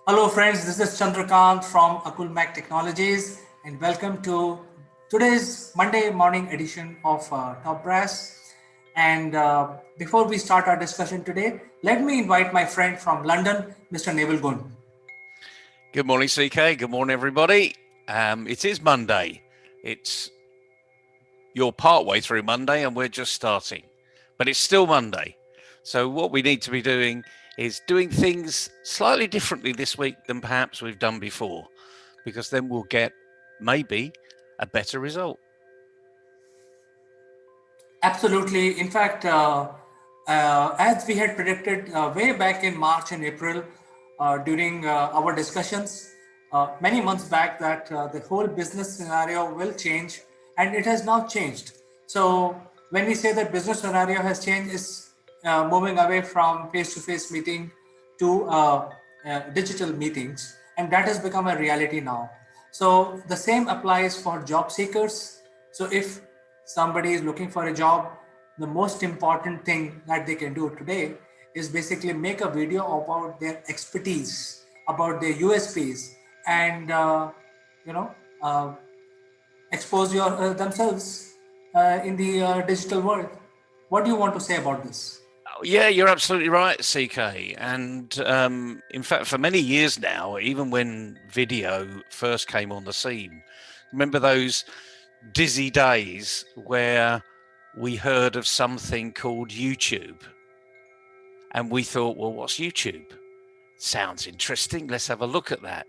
Hello friends, this is Chandrakant from Akulmach Technologies and welcome to today's Monday morning edition of Top Brass. And before we start our discussion today, let me invite my friend from London, Mr. Neville Gun. Good morning, CK. Good morning, everybody. It is Monday. You're partway through Monday and we're just starting, but it's still Monday. So what we need to be doing is doing things slightly differently this week than perhaps we've done before, because then we'll get maybe a better result. Absolutely. In fact, as we had predicted way back in March and April during our discussions many months back, that the whole business scenario will change, and it has now changed. So, when we say that business scenario has changed, is moving away from face to face meeting to digital meetings, and that has become a reality now. So, the same applies for job seekers. So, if somebody is looking for a job, the most important thing that they can do today is basically make a video about their expertise, about their USPs, and you know uh, expose themselves in the digital world. What do you want to say about this? Yeah, you're absolutely right, CK. And in fact, for many years now, even when video first came on the scene, remember those dizzy days where we heard of something called YouTube, and we thought, well, what's YouTube? Sounds interesting. Let's have a look at that.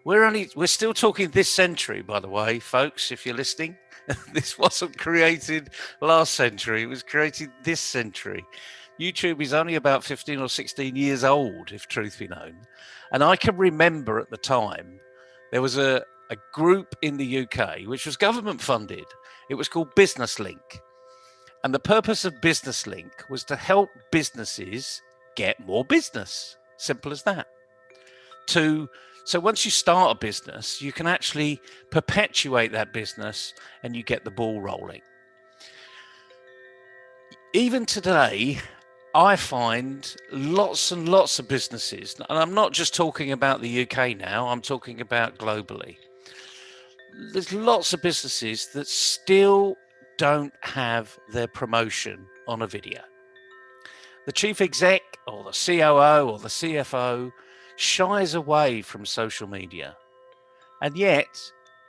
We're still talking this century, by the way, folks, if you're listening. This wasn't created last century, it was created this century. YouTube is only about 15 or 16 years old, if truth be known. And I can remember at the time there was a group in the UK which was government funded. It was called Business Link. And the purpose of Business Link was to help businesses get more business. Simple as that. So once you start a business, you can actually perpetuate that business and you get the ball rolling. Even today, I find lots and lots of businesses, and I'm not just talking about the UK now, I'm talking about globally. There's lots of businesses that still don't have their promotion on a video. The chief exec or the COO or the CFO shies away from social media. And yet,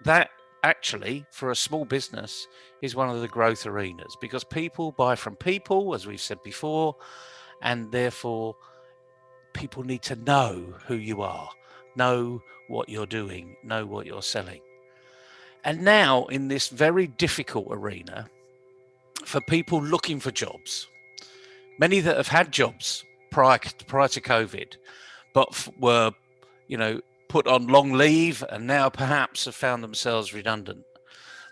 that actually, for a small business, is one of the growth arenas, because people buy from people, as we've said before, and therefore people need to know who you are, know what you're doing, know what you're selling. And now, in this very difficult arena, for people looking for jobs, many that have had jobs prior to COVID, but were, put on long leave and now perhaps have found themselves redundant.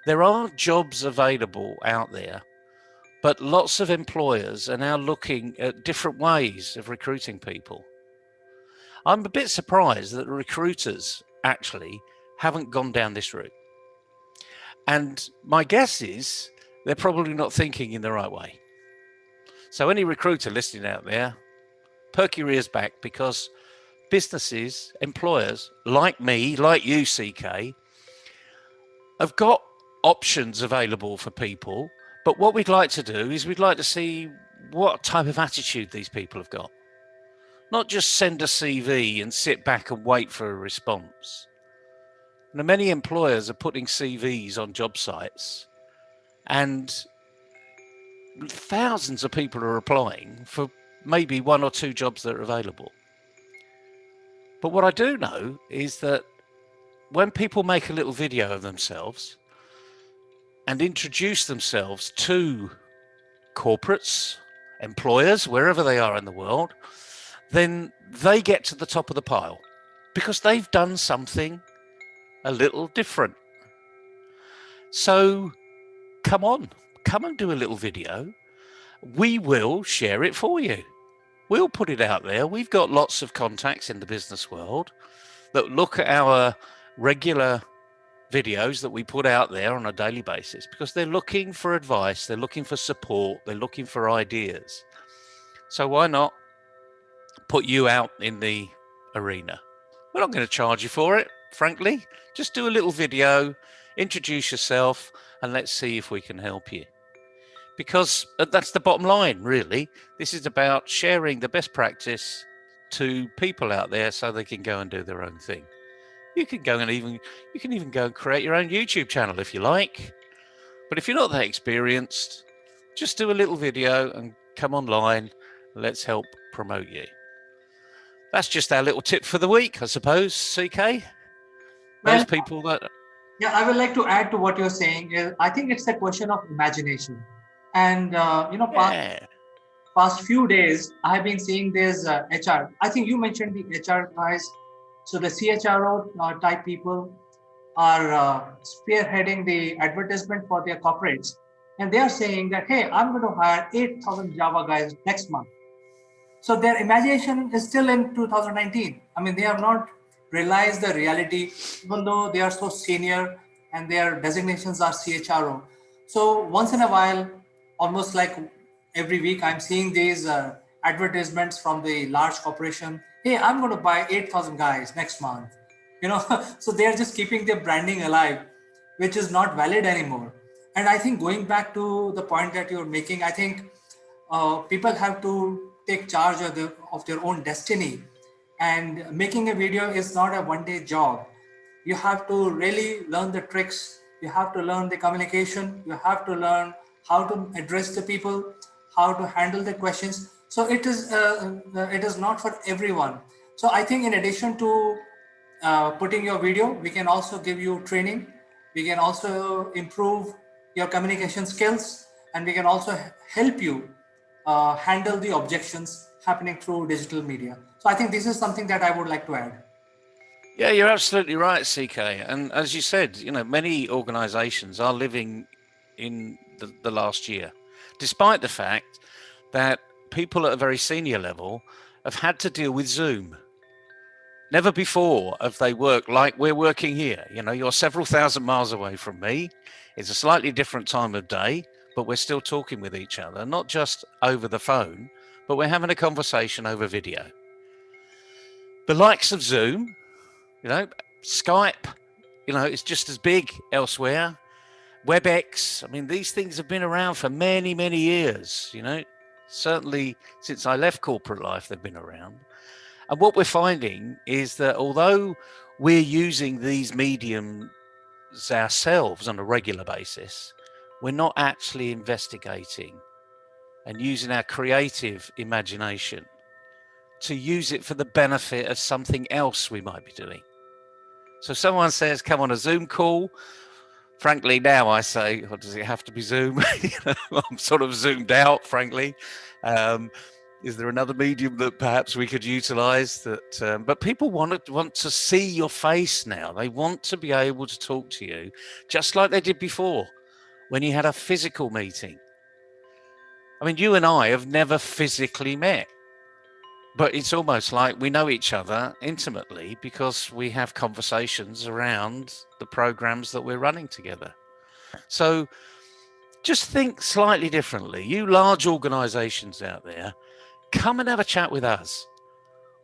There are jobs available out there, but lots of employers are now looking at different ways of recruiting people. I'm a bit surprised that the recruiters actually haven't gone down this route. And my guess is they're probably not thinking in the right way. So any recruiter listening out there, perk your ears back, because businesses, employers like me, like you, CK, have got options available for people. But what we'd like to do is we'd like to see what type of attitude these people have got. Not just send a CV and sit back and wait for a response. Now, many employers are putting CVs on job sites, and thousands of people are applying for maybe one or two jobs that are available. But what I do know is that when people make a little video of themselves and introduce themselves to corporates, employers, wherever they are in the world, then they get to the top of the pile because they've done something a little different. So come on, come and do a little video. We will share it for you. We'll put it out there. We've got lots of contacts in the business world that look at our regular videos that we put out there on a daily basis, because they're looking for advice, they're looking for support, they're looking for ideas. So why not put you out in the arena? We're not going to charge you for it, frankly. Just do a little video, introduce yourself, and let's see if we can help you. Because that's the bottom line, really. This is about sharing the best practice to people out there so they can go and do their own thing. You can even go and create your own YouTube channel if you like. But if you're not that experienced, just do a little video and come online. Let's help promote you. That's just our little tip for the week, I suppose, CK. Well, Those people that, yeah, I would like to add to what you're saying. I think it's a question of imagination. And, yeah, past few days, I have been seeing this HR. I think you mentioned the HR guys. So the CHRO type people are spearheading the advertisement for their corporates. And they are saying that, hey, I'm going to hire 8,000 Java guys next month. So their imagination is still in 2019. I mean, they have not realized the reality, even though they are so senior and their designations are CHRO. So once in a while, almost like every week, I'm seeing these advertisements from the large corporation. Hey, I'm going to buy 8,000 guys next month. So they are just keeping their branding alive, which is not valid anymore. And I think going back to the point that you're making, I think people have to take charge of their own destiny. And making a video is not a one-day job. You have to really learn the tricks. You have to learn the communication. You have to learn how to address the people, how to handle the questions. So it is not for everyone. So I think in addition to putting your video, we can also give you training. We can also improve your communication skills, and we can also help you handle the objections happening through digital media. So I think this is something that I would like to add. yeah, you're absolutely right, CK. And as you said, many organizations are living in the last year, despite the fact that people at a very senior level have had to deal with Zoom. Never before have they worked like we're working here. You're several thousand miles away from me. It's a slightly different time of day, but we're still talking with each other, not just over the phone, but we're having a conversation over video. The likes of Zoom, Skype, it's just as big elsewhere. WebEx, I mean, these things have been around for many, many years, Certainly since I left corporate life, they've been around. And what we're finding is that although we're using these mediums ourselves on a regular basis, we're not actually investigating and using our creative imagination to use it for the benefit of something else we might be doing. So someone says, come on a Zoom call. Frankly, now I say, oh, does it have to be Zoom? I'm sort of zoomed out, frankly. Is there another medium that perhaps we could utilize that? But people want to see your face now. They want to be able to talk to you just like they did before when you had a physical meeting. I mean, you and I have never physically met, but it's almost like we know each other intimately because we have conversations around the programs that we're running together. So just think slightly differently. You large organizations out there, come and have a chat with us.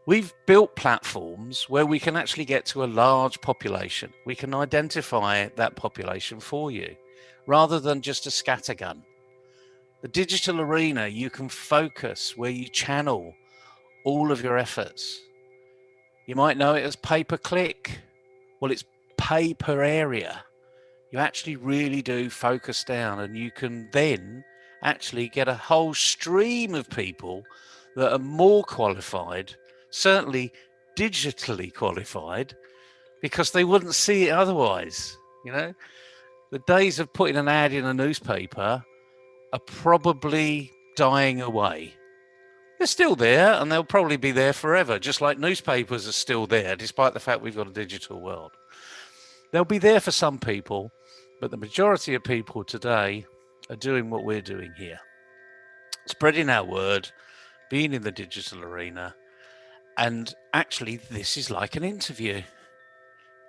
We've built platforms where we can actually get to a large population. We can identify that population for you rather than just a scattergun. The digital arena, you can focus where you channel all of your efforts. You might know it as pay per click. Well, it's pay per area. You actually really do focus down, and you can then actually get a whole stream of people that are more qualified, certainly digitally qualified, because they wouldn't see it otherwise. The days of putting an ad in a newspaper are probably dying away. They're still there, and they'll probably be there forever, just like newspapers are still there, despite the fact we've got a digital world. They'll be there for some people, but the majority of people today are doing what we're doing here. Spreading our word, being in the digital arena, and actually this is like an interview.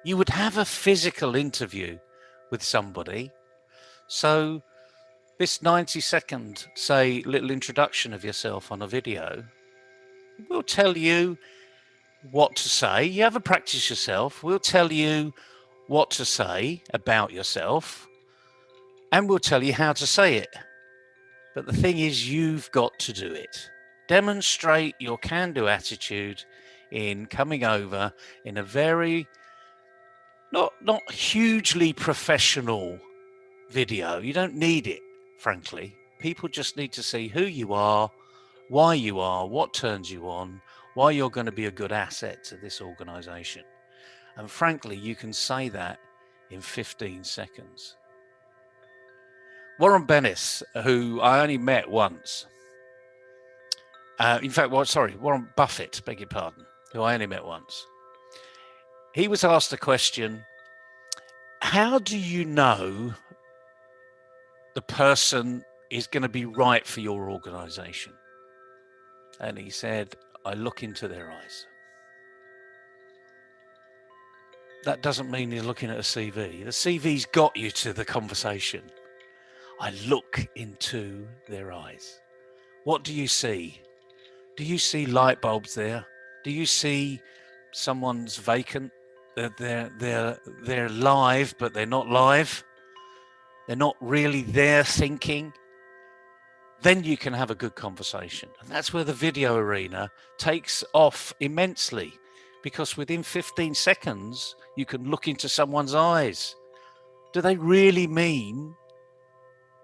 You would have a physical interview with somebody. So this 90-second, say, little introduction of yourself on a video will tell you what to say. You have a practice yourself. We'll tell you what to say about yourself, and we'll tell you how to say it. But the thing is, you've got to do it. Demonstrate your can-do attitude in coming over in a very not hugely professional video. You don't need it, frankly. People just need to see who you are, why you are, what turns you on, why you're going to be a good asset to this organization. And frankly, you can say that in 15 seconds. Warren Bennis, who I only met once, Warren Buffett, beg your pardon, who I only met once. He was asked a question, how do you know the person is going to be right for your organization? And he said, I look into their eyes. That doesn't mean you're looking at a CV. The CV's got you to the conversation. I look into their eyes. What do you see? Do you see light bulbs there? Do you see someone's vacant? They're live, but they're not live. They're not really there thinking. Then you can have a good conversation. And that's where the video arena takes off immensely, because within 15 seconds, you can look into someone's eyes. Do they really mean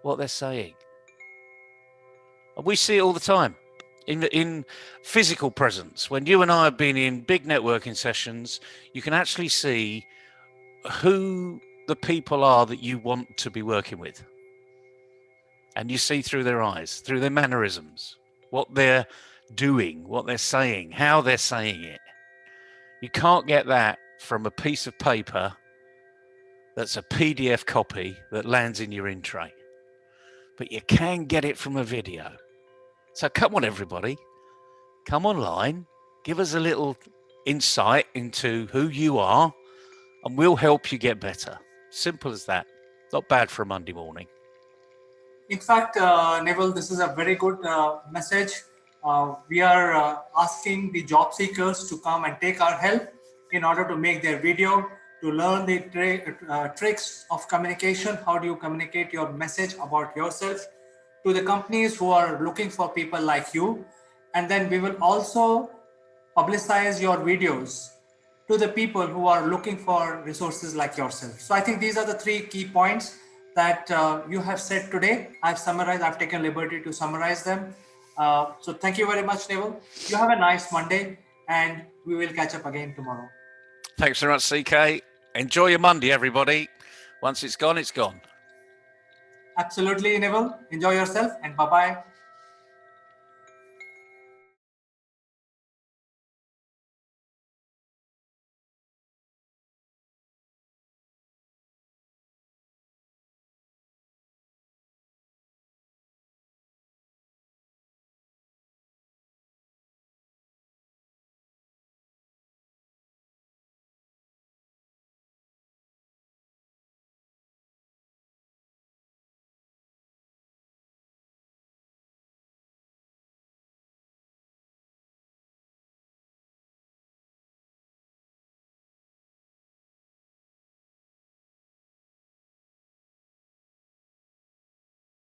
what they're saying? And we see it all the time in physical presence. When you and I have been in big networking sessions, you can actually see who the people are that you want to be working with. And you see through their eyes, through their mannerisms, what they're doing, what they're saying, how they're saying it. You can't get that from a piece of paper that's a PDF copy that lands in your in tray. But you can get it from a video. So come on, everybody. Come online. Give us a little insight into who you are, and we'll help you get better. Simple as that. Not bad for a Monday morning. In fact, Neville, this is a very good message. We are asking the job seekers to come and take our help in order to make their video, to learn the tricks of communication. How do you communicate your message about yourself to the companies who are looking for people like you? And then we will also publicize your videos to the people who are looking for resources like yourself. So I think these are the three key points that you have said today. I've taken liberty to summarize them. So thank you very much, Neville. You have a nice Monday, and we will catch up again tomorrow. Thanks very much, CK. Enjoy your Monday, everybody. Once it's gone, it's gone. Absolutely, Neville. Enjoy yourself, and bye-bye.